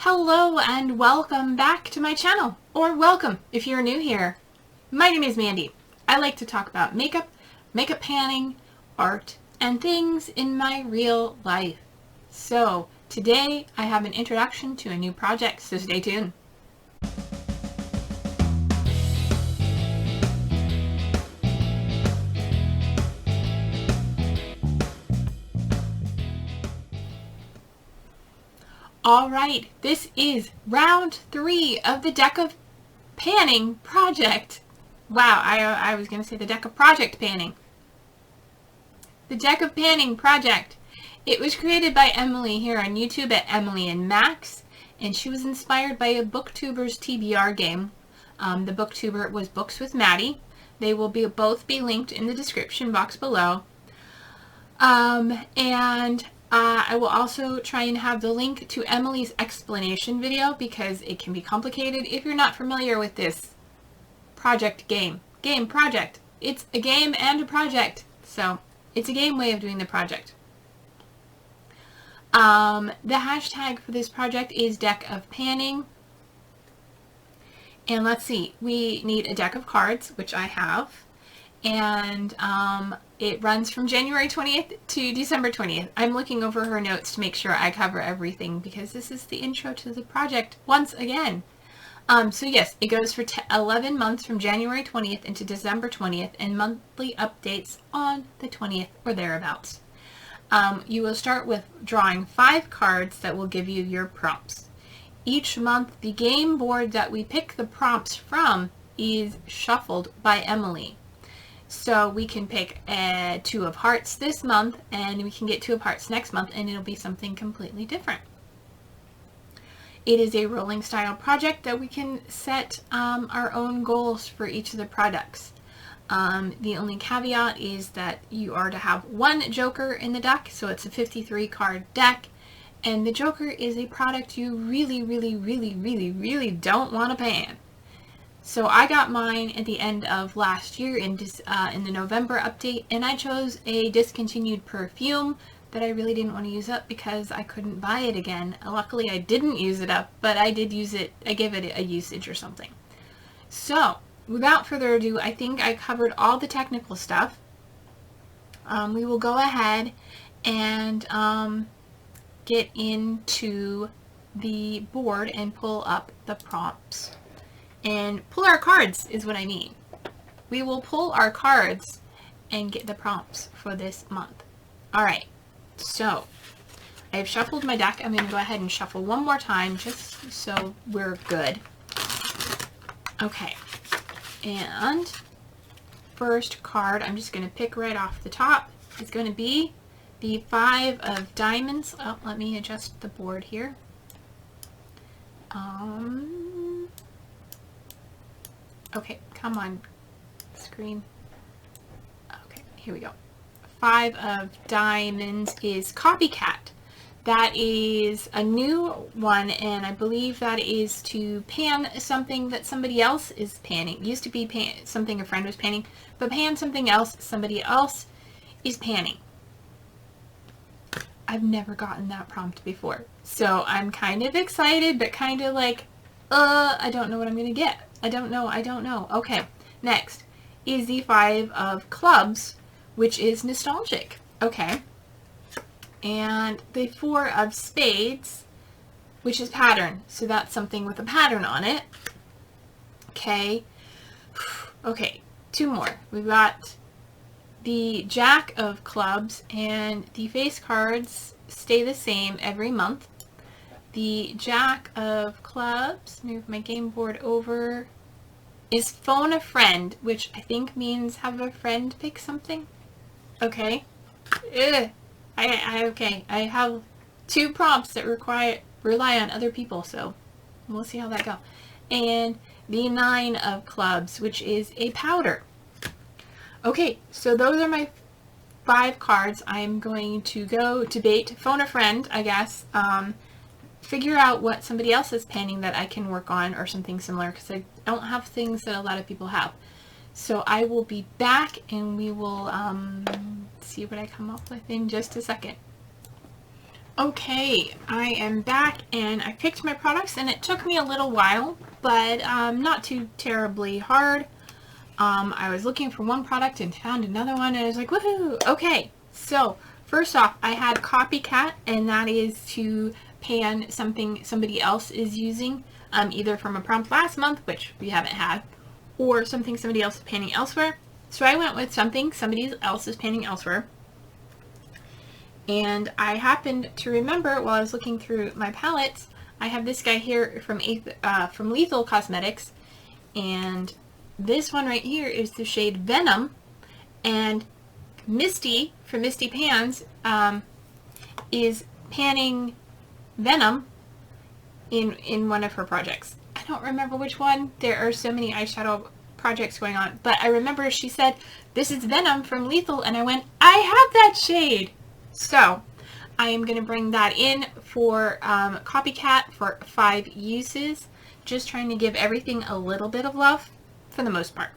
Hello and welcome back to my channel, or welcome if you're new here. My name is Mandy. I like to talk about makeup, makeup panning, art, and things in my real life. So today I have an introduction to a new project, so stay tuned. Alright, this is round 3 of the deck of panning project. Wow, I was going to say the deck of project panning. The deck of panning project. It was created by Emily here on YouTube at Emily and Max, and she was inspired by a booktuber's TBR game. The booktuber was Books with Maddie. They will both be linked in the description box below. I will also try and have the link to Emily's explanation video because it can be complicated if you're not familiar with this project project. It's a game and a project. So it's a game way of doing the project. The hashtag for this project is deck of panning. And let's see, we need a deck of cards, which I have. And it runs from January 20th to December 20th. I'm looking over her notes to make sure I cover everything because this is the intro to the project once again. So yes, it goes for 11 months from January 20th into December 20th and monthly updates on the 20th or thereabouts. You will start with drawing 5 cards that will give you your prompts. Each month, the game board that we pick the prompts from is shuffled by Emily. So we can pick 2 of hearts this month, and we can get 2 of hearts next month, and it'll be something completely different. It is a rolling style project that we can set our own goals for each of the products. The only caveat is that you are to have 1 joker in the deck, so it's a 53 card deck, and the joker is a product you really don't want to pan. So I got mine at the end of last year in the November update, and I chose a discontinued perfume that I really didn't want to use up because I couldn't buy it again. Luckily I didn't use it up, but I did use it. I gave it a usage or something. So without further ado, I think I covered all the technical stuff. We will go ahead and get into the board and pull up the prompts. And pull our cards is what I mean. We will pull our cards and get the prompts for this month. Alright, so I have shuffled my deck. I'm going to go ahead and shuffle one more time just so we're good. Okay, and first card I'm just going to pick right off the top is going to be the 5 of diamonds. Oh, let me adjust the board here. Okay, come on, screen. Okay, here we go. 5 of diamonds is Copycat. That is a new one, and I believe that is to pan something that somebody else is panning. It used to be something a friend was panning, but pan something else somebody else is panning. I've never gotten that prompt before, so I'm kind of excited, but kind of like, I don't know what I'm going to get. I don't know. Okay, next is the 5 of clubs, which is nostalgic. Okay. And the 4 of spades, which is pattern. So that's something with a pattern on it. Okay. Okay, 2 more. We've got the jack of clubs, and the face cards stay the same every month. The jack of clubs, move my game board over, is phone a friend, which I think means have a friend pick something. Okay. Okay. I have 2 prompts that rely on other people, so we'll see how that goes. And the 9 of clubs, which is a powder. Okay, so those are my 5 cards. I'm going to go debate, phone a friend, I guess. Figure out what somebody else is panning that I can work on or something similar, because I don't have things that a lot of people have. So I will be back and we will see what I come up with in just a second. Okay, I am back and I picked my products and it took me a little while, but not too terribly hard. I was looking for one product and found another one and I was like, woohoo! Okay, so first off, I had Copycat, and that is to pan something somebody else is using, either from a prompt last month, which we haven't had, or something somebody else is panning elsewhere. So I went with something somebody else is panning elsewhere. And I happened to remember while I was looking through my palettes, I have this guy here from Lethal Cosmetics, and this one right here is the shade Venom, and Misty from Misty Pans is panning Venom in one of her projects. I don't remember which one. There are so many eyeshadow projects going on, but I remember she said, this is Venom from Lethal, and I went, I have that shade! So I am going to bring that in for Copycat for 5 uses, just trying to give everything a little bit of love for the most part.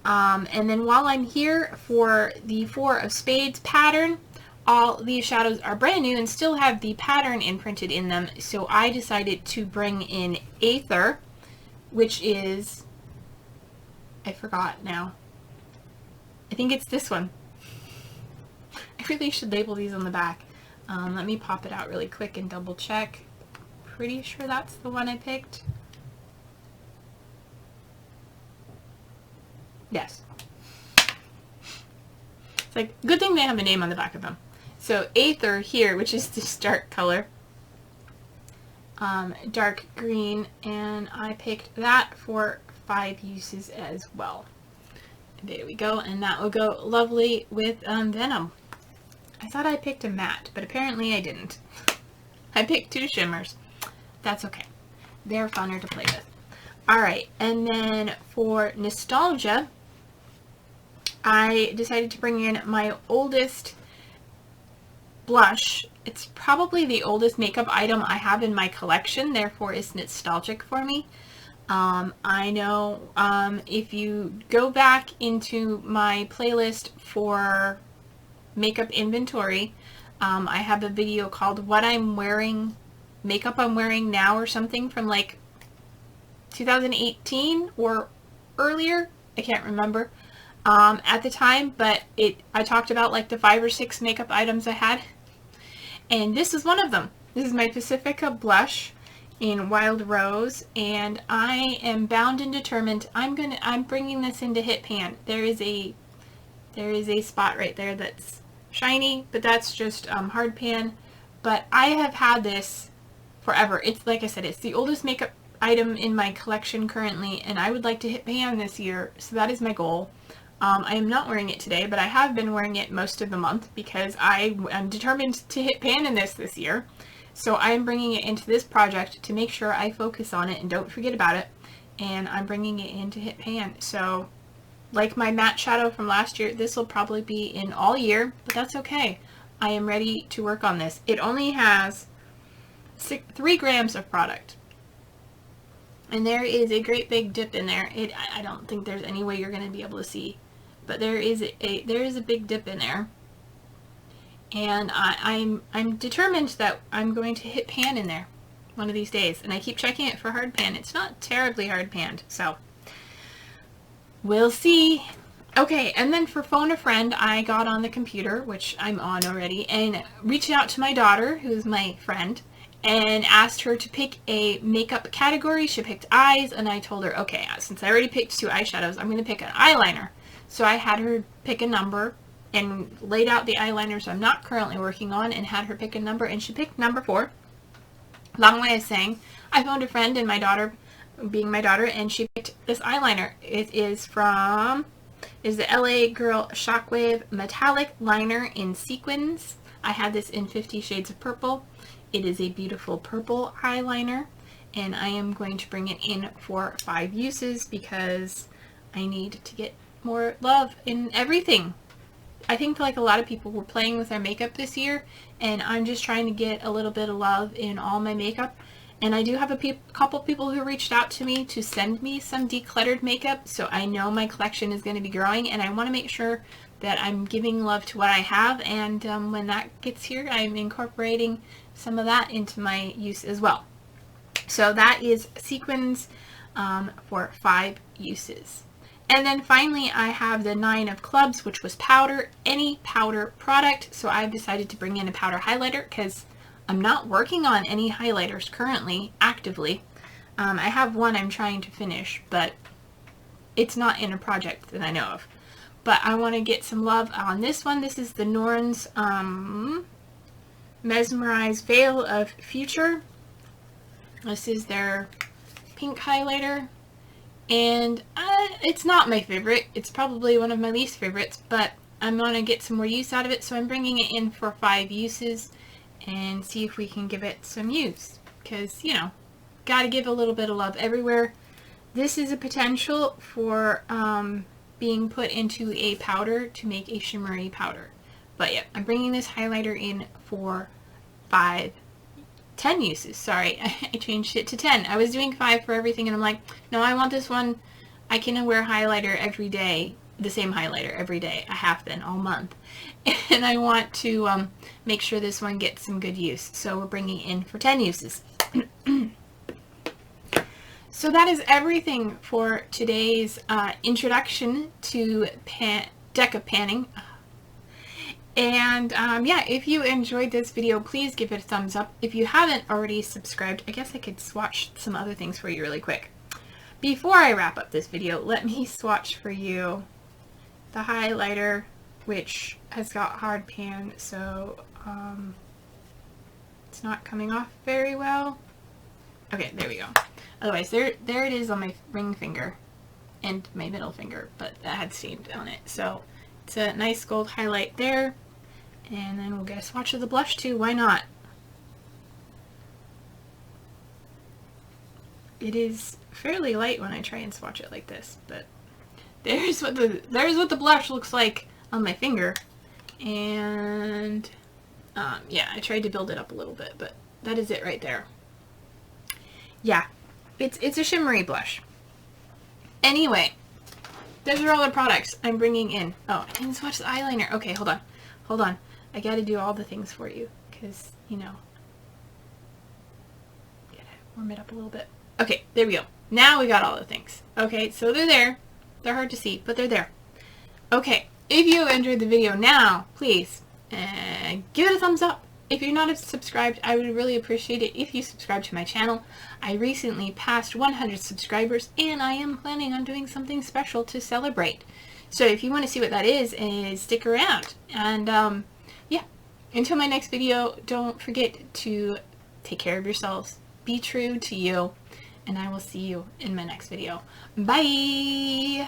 And then while I'm here, for the 4 of Spades pattern, all these shadows are brand new and still have the pattern imprinted in them, so I decided to bring in Aether, which is, I forgot now. I think it's this one. I really should label these on the back. Let me pop it out really quick and double check. Pretty sure that's the one I picked. Yes. It's like, good thing they have a name on the back of them. So Aether here, which is this dark color, dark green, and I picked that for 5 uses as well. There we go, and that will go lovely with Venom. I thought I picked a matte, but apparently I didn't. I picked 2 shimmers. That's okay. They're funner to play with. Alright, and then for Nostalgia, I decided to bring in my oldest blush. It's probably the oldest makeup item I have in my collection, therefore it's nostalgic for me. I know if you go back into my playlist for makeup inventory, I have a video called What I'm Wearing, Makeup I'm Wearing Now or something from like 2018 or earlier. I can't remember at the time, but I talked about like the 5 or 6 makeup items I had, and this is one of them. This is my Pacifica blush in Wild Rose, and I am bound and determined. I'm bringing this into Hit Pan. There is a spot right there that's shiny, but that's just hard pan. But I have had this forever. It's, like I said, it's the oldest makeup item in my collection currently, and I would like to hit pan this year, so that is my goal. I am not wearing it today, but I have been wearing it most of the month because I am determined to hit pan in this year. So I am bringing it into this project to make sure I focus on it and don't forget about it, and I'm bringing it into Hit Pan. So like my matte shadow from last year, this will probably be in all year, but that's okay. I am ready to work on this. It only has 3 grams of product, and there is a great big dip in there. I don't think there's any way you're going to be able to see, but there is a big dip in there, and I'm determined that I'm going to hit pan in there one of these days. And I keep checking it for hard pan. It's not terribly hard panned, so we'll see. Okay, and then for Phone a Friend, I got on the computer, which I'm on already, and reached out to my daughter, who's my friend, and asked her to pick a makeup category. She picked eyes, and I told her, okay, since I already picked 2 eyeshadows, I'm going to pick an eyeliner. So I had her pick a number and laid out the eyeliners I'm not currently working on, and had her pick a number, and she picked number 4. Long way of saying, I phoned a friend, and my daughter, being my daughter, and she picked this eyeliner. It is the LA Girl Shockwave Metallic Liner in Sequins. I had this in 50 Shades of Purple. It is a beautiful purple eyeliner, and I am going to bring it in for 5 uses because I need to get more love in everything. I think like a lot of people were playing with their makeup this year, and I'm just trying to get a little bit of love in all my makeup. And I do have a couple people who reached out to me to send me some decluttered makeup, so I know my collection is going to be growing, and I want to make sure that I'm giving love to what I have, and when that gets here, I'm incorporating some of that into my use as well. So that is sequins for 5 uses. And then finally, I have the 9 of clubs, which was powder, any powder product. So I've decided to bring in a powder highlighter because I'm not working on any highlighters currently, actively. I have one I'm trying to finish, but it's not in a project that I know of. But I want to get some love on this one. This is the Norn's Mesmerize Veil of Future. This is their pink highlighter. And it's not my favorite. It's probably one of my least favorites, but I'm going to get some more use out of it. So I'm bringing it in for 5 uses and see if we can give it some use. Because, you know, got to give a little bit of love everywhere. This is a potential for being put into a powder to make a shimmery powder. But yeah, I'm bringing this highlighter in for 10 uses. Sorry, I changed it to 10. I was doing 5 for everything, and I'm like, no, I want this one. I can wear highlighter every day, the same highlighter every day. I have been all month. And I want to make sure this one gets some good use. So we're bringing in for 10 uses. So that is everything for today's introduction to deck of panning. And yeah, if you enjoyed this video, please give it a thumbs up. If you haven't already subscribed, I guess I could swatch some other things for you really quick. Before I wrap up this video, let me swatch for you the highlighter, which has got hard pan, so it's not coming off very well. Okay, there we go. Otherwise, there it is on my ring finger and my middle finger, but that had stained on it. So it's a nice gold highlight there. And then we'll get a swatch of the blush too. Why not? It is fairly light when I try and swatch it like this, but there's what the blush looks like on my finger. And yeah, I tried to build it up a little bit, but that is it right there. Yeah, it's a shimmery blush. Anyway, those are all the products I'm bringing in. Oh, I didn't swatch the eyeliner. Okay, hold on. I gotta do all the things for you, because, you know, gotta warm it up a little bit. Okay, there we go. Now we got all the things. Okay, so they're there. They're hard to see, but they're there. Okay, if you enjoyed the video now, please give it a thumbs up. If you're not subscribed, I would really appreciate it if you subscribe to my channel. I recently passed 100 subscribers, and I am planning on doing something special to celebrate. So if you want to see what that is stick around. And yeah, until my next video, don't forget to take care of yourselves. Be true to you, and I will see you in my next video. Bye!